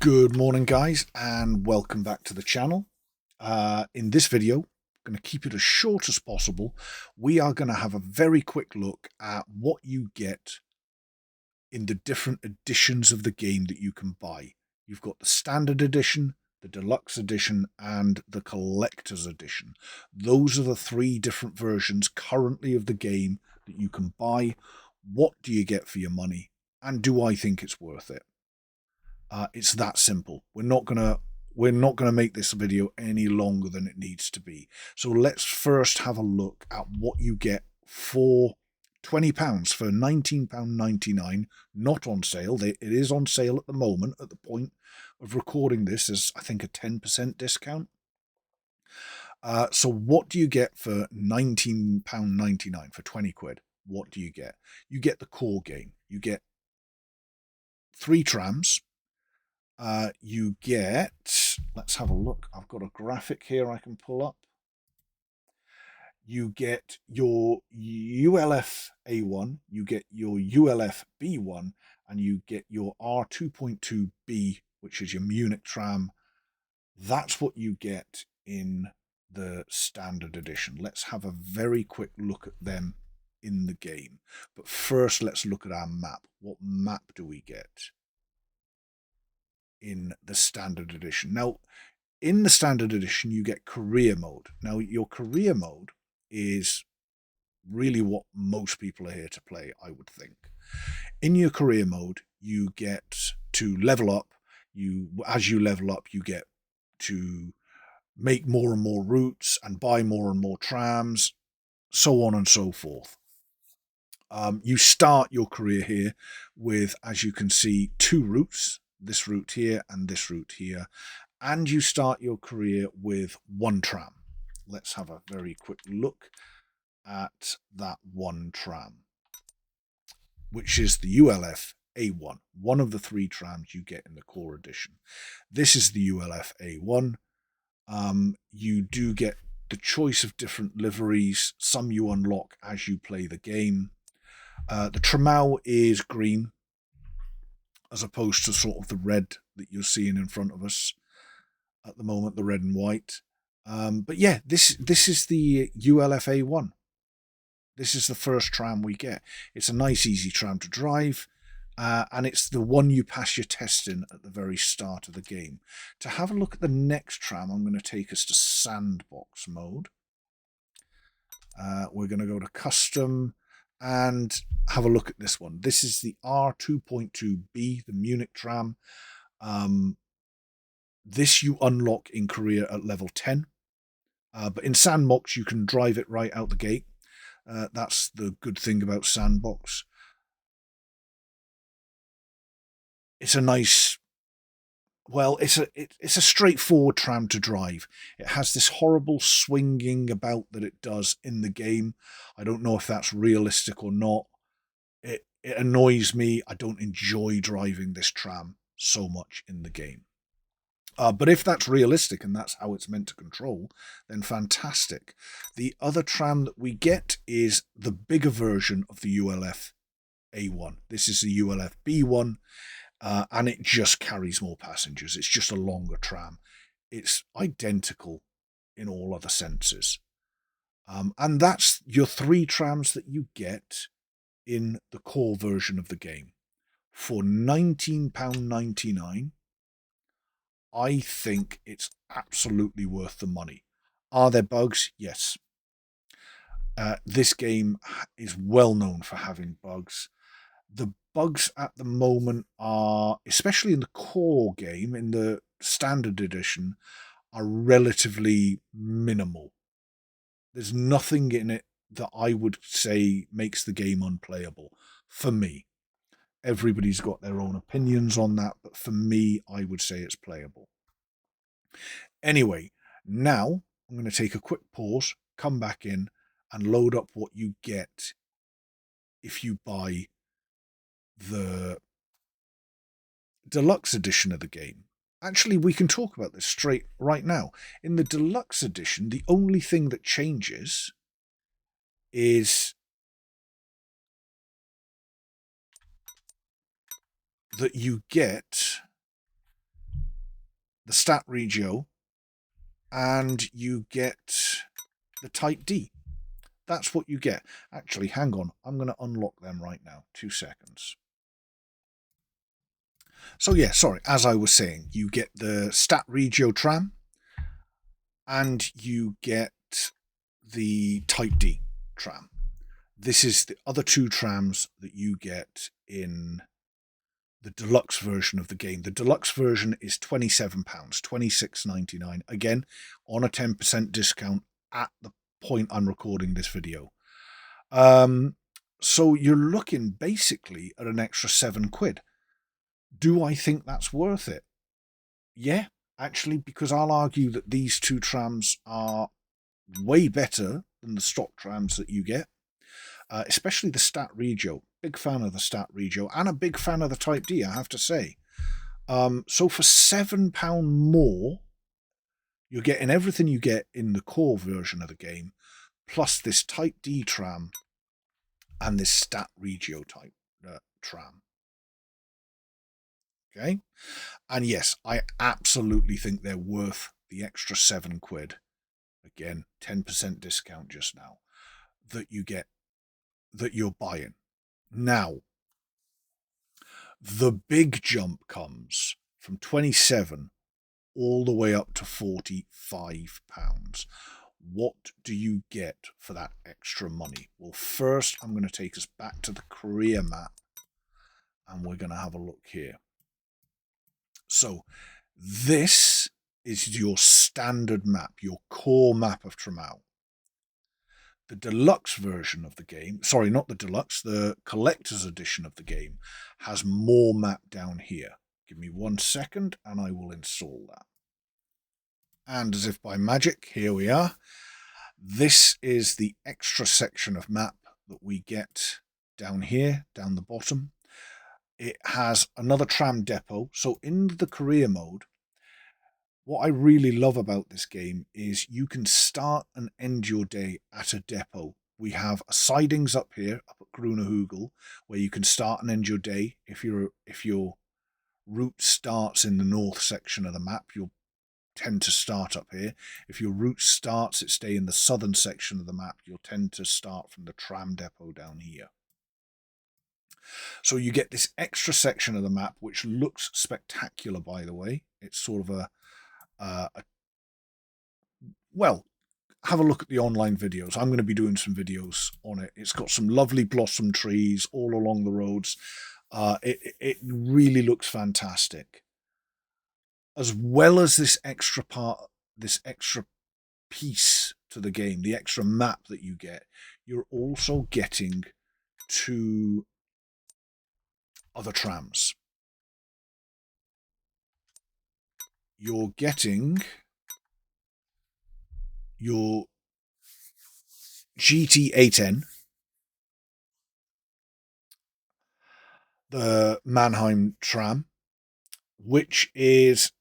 Good morning, guys, and welcome back to the channel. In this video, I'm going to keep it as short as possible. We are going to have a very quick look at what you get in the different editions of the game that you can buy. You've got the standard edition, the deluxe edition, and the collector's edition. Those are the three different versions currently of the game that you can buy. What do you get for your money, and do I think it's worth it? It's that simple. We're not gonna make this video any longer than it needs to be. So let's first have a look at what you get for £20 for £19.99. Not on sale. It is on sale at the moment. At the point of recording this, is I think a 10% discount. So what do you get for £19.99 for 20 quid? What do you get? You get the core game. You get 3 trams. You get, let's have a look. I've got a graphic here I can pull up. You get your ULF A1, you get your ULF B1, and you get your R2.2B, which is your Munich tram. That's what you get in the standard edition. Let's have a very quick look at them in the game. But first, let's look at our map. What map do we get in the standard edition? Now, in the standard edition, you get career mode. Now, your career mode is really what most people are here to play, I would think. In your career mode, you get to level up. As you level up, you get to make more and more routes and buy more and more trams, so on and so forth. You start your career here with, as you can see, 2 routes. This route here and this route here, and you start your career with 1 tram. Let's have a very quick look at that 1 tram, which is the ULF A1, one of the 3 trams you get in the core edition. This is the ULF A1. You do get the choice of different liveries. Some you unlock as you play the game. The Tram is green, as opposed to sort of the red that you're seeing in front of us at the moment, the red and white. But yeah, this is the ULF A1. This is the first tram we get. It's a nice, easy tram to drive, and it's the one you pass your test in at the very start of the game. To have a look at the next tram, I'm going to take us to sandbox mode. We're going to go to custom and have a look at this one. This is the R2.2B, the Munich tram. This you unlock in career at level 10. But in sandbox, you can drive it right out the gate. That's the good thing about sandbox. It's a nice, well, it's a straightforward tram to drive. It has this horrible swinging about that it does in the game. I don't know if that's realistic or not. It annoys me. I don't enjoy driving this tram so much in the game. But if that's realistic and that's how it's meant to control, then fantastic. The other tram that we get is the bigger version of the ULF A1. This is the ULF B1, and it just carries more passengers. It's just a longer tram. It's identical in all other senses. And that's your 3 trams that you get in the core version of the game. For £19.99, I think it's absolutely worth the money. Are there bugs? Yes. This game is well known for having bugs. The bugs at the moment are, especially in the core game, in the standard edition, are relatively minimal. There's nothing in it that I would say makes the game unplayable for me. Everybody's got their own opinions on that, but for me, I would say it's playable. Anyway, now I'm going to take a quick pause, come back in, and load up what you get if you buy the deluxe edition of the game. Actually, we can talk about this straight right now. In the deluxe edition, the only thing that changes is that you get the stat regio, and you get the Type D. That's what you get. Actually, hang on. I'm going to unlock them right now. 2 seconds. So yeah, sorry. As I was saying, you get the stat regio tram, and you get the Type D tram. This is the other 2 trams that you get in the deluxe version of the game. The deluxe version is £27, £26.99. Again, on a 10% discount at the point I'm recording this video. So you're looking basically at an extra £7. Do I think that's worth it? Yeah, actually, because I'll argue that these 2 trams are way better than the stock trams that you get, especially the stat regio. Big fan of the stat regio, and a big fan of the Type D, I have to say. So for £7 more, you're getting everything you get in the core version of the game, plus this Type D tram and this stat regio type tram. Okay, and yes, I absolutely think they're worth the extra £7. Again, 10% discount just now that you get, that you're buying. Now, the big jump comes from 27 all the way up to £45. What do you get for that extra money? Well, first, I'm going to take us back to the career map, and we're going to have a look here. So this is your standard map, your core map of Tram. The deluxe version of the game, sorry, not the deluxe, the collector's edition of the game has more map down here. Give me 1 second and I will install that. And as if by magic, here we are. This is the extra section of map that we get down here, down the bottom. It has another tram depot. So in the career mode, what I really love about this game is you can start and end your day at a depot. We have sidings up here, up at Grunehugel, where you can start and end your day. If your route starts in the north section of the map, you'll tend to start up here. If your route starts, it stay in the southern section of the map, you'll tend to start from the tram depot down here. So you get this extra section of the map, which looks spectacular, by the way. It's sort of well, have a look at the online videos. I'm going to be doing some videos on it. It's got some lovely blossom trees all along the roads. It really looks fantastic. As well as this extra part, this extra piece to the game, the extra map that you get, you're also getting 2 other trams. You're getting your GT8N, the Mannheim tram, which is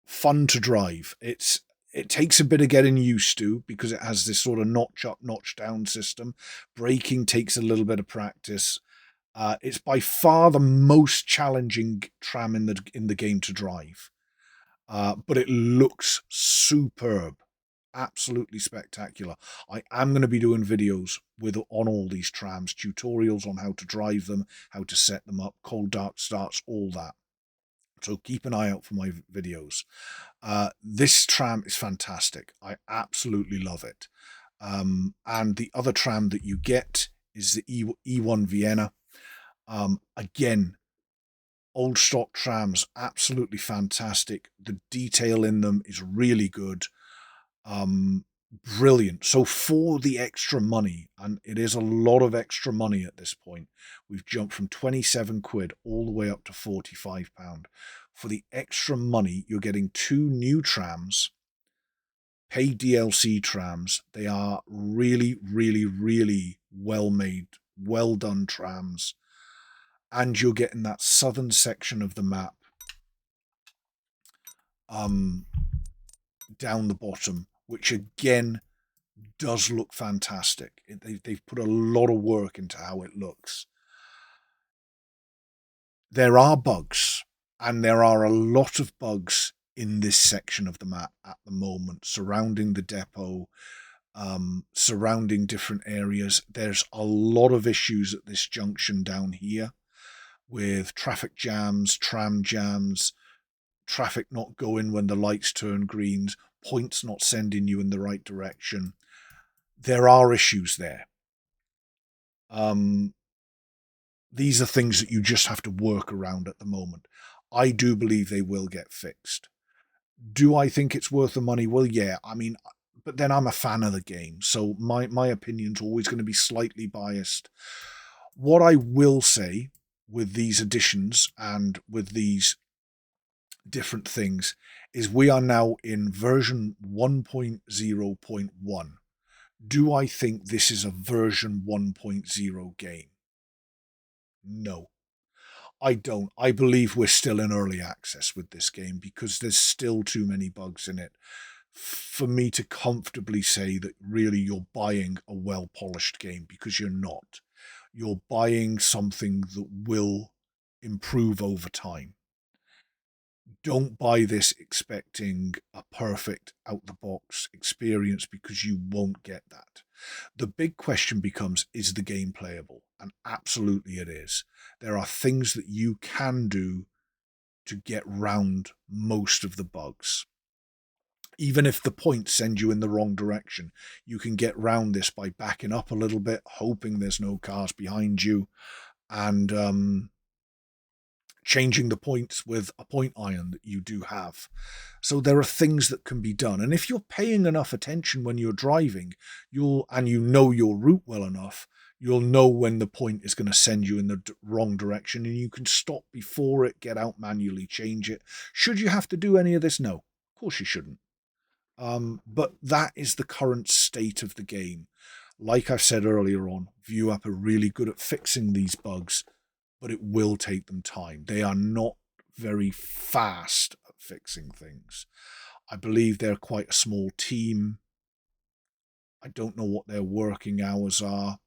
fun to drive. It takes a bit of getting used to because it has this sort of notch up, notch down system. Braking takes a little bit of practice. It's by far the most challenging tram in the game to drive, but it looks superb, absolutely spectacular. I am going to be doing videos on all these trams, tutorials on how to drive them, how to set them up, cold dark starts, all that. So keep an eye out for my videos. This tram is fantastic. I absolutely love it. And the other tram that you get is the E1 Vienna. Again, old stock trams, absolutely fantastic. The detail in them is really good. Brilliant. So for the extra money, and it is a lot of extra money at this point, we've jumped from 27 quid all the way up to £45. For the extra money, you're getting 2 new trams, paid DLC trams. They are really, really, really well made, well done trams. And you're getting that southern section of the map down the bottom, which again does look fantastic. They've put a lot of work into how it looks. There are bugs, and there are a lot of bugs in this section of the map at the moment, surrounding the depot, surrounding different areas. There's a lot of issues at this junction down here with traffic jams, tram jams, traffic not going when the lights turn greens, points not sending you in the right direction. There are issues there. These are things that you just have to work around at the moment. I do believe they will get fixed. Do I think it's worth the money? Well, yeah. I mean, but then I'm a fan of the game, so my opinion's always going to be slightly biased. What I will say with these additions and with these different things is we are now in version 1.0.1. Do I think this is a version 1.0 game? No, I don't. I believe we're still in early access with this game because there's still too many bugs in it for me to comfortably say that really you're buying a well-polished game, because you're not. You're buying something that will improve over time. Don't buy this expecting a perfect out-the-box experience, because you won't get that. The big question becomes, is the game playable? And absolutely it is. There are things that you can do to get round most of the bugs. Even if the points send you in the wrong direction, you can get round this by backing up a little bit, hoping there's no cars behind you, and changing the points with a point iron that you do have. So there are things that can be done. And if you're paying enough attention when you're driving, and you know your route well enough, you'll know when the point is going to send you in the wrong direction, and you can stop before it, get out manually, change it. Should you have to do any of this? No, of course you shouldn't. But that is the current state of the game. Like I've said earlier on, ViewUp are really good at fixing these bugs, but it will take them time. They are not very fast at fixing things. I believe they're quite a small team. I don't know what their working hours are.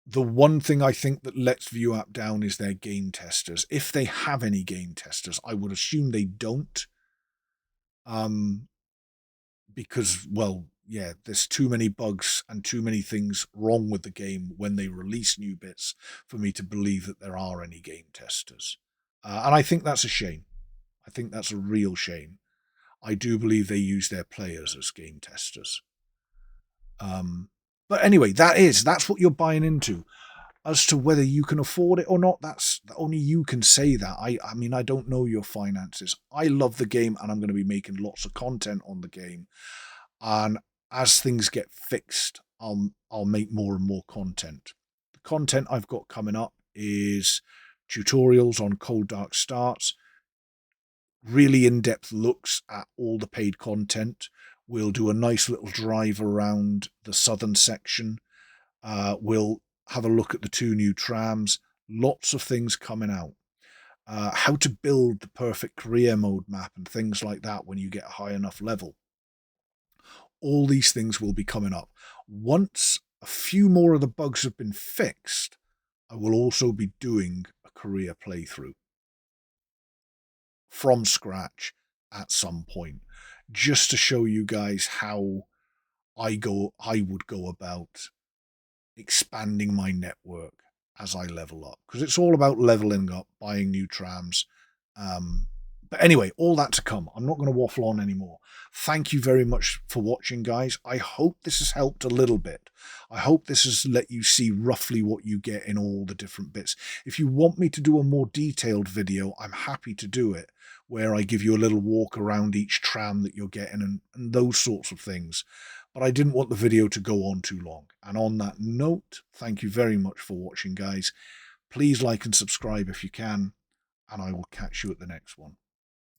The one thing I think that lets ViewUp down is their game testers. If they have any game testers, I would assume they don't. Because, well, yeah, there's too many bugs and too many things wrong with the game when they release new bits for me to believe that there are any game testers. And I think that's a shame. I think that's a real shame. I do believe they use their players as game testers. But anyway, that's what you're buying into. As to whether you can afford it or not, that's only you can say that. I mean, I don't know your finances. I love the game, and I'm going to be making lots of content on the game. And as things get fixed, I'll make more and more content. The content I've got coming up is tutorials on Cold Dark Starts, really in-depth looks at all the paid content. We'll do a nice little drive around the southern section. We'll have a look at the 2 new trams. Lots of things coming out. How to build the perfect career mode map and things like that when you get a high enough level. All these things will be coming up. Once a few more of the bugs have been fixed, I will also be doing a career playthrough from scratch at some point, just to show you guys how I would go about expanding my network as I level up, because it's all about leveling up, buying new trams. But anyway, all that to come. I'm not going to waffle on anymore. Thank you very much for watching, guys. I hope this has helped a little bit. I hope this has let you see roughly what you get in all the different bits. If you want me to do a more detailed video, I'm happy to do it, where I give you a little walk around each tram that you're getting and those sorts of things. But I didn't want the video to go on too long. And on that note, thank you very much for watching, guys. Please like and subscribe if you can, and I will catch you at the next one.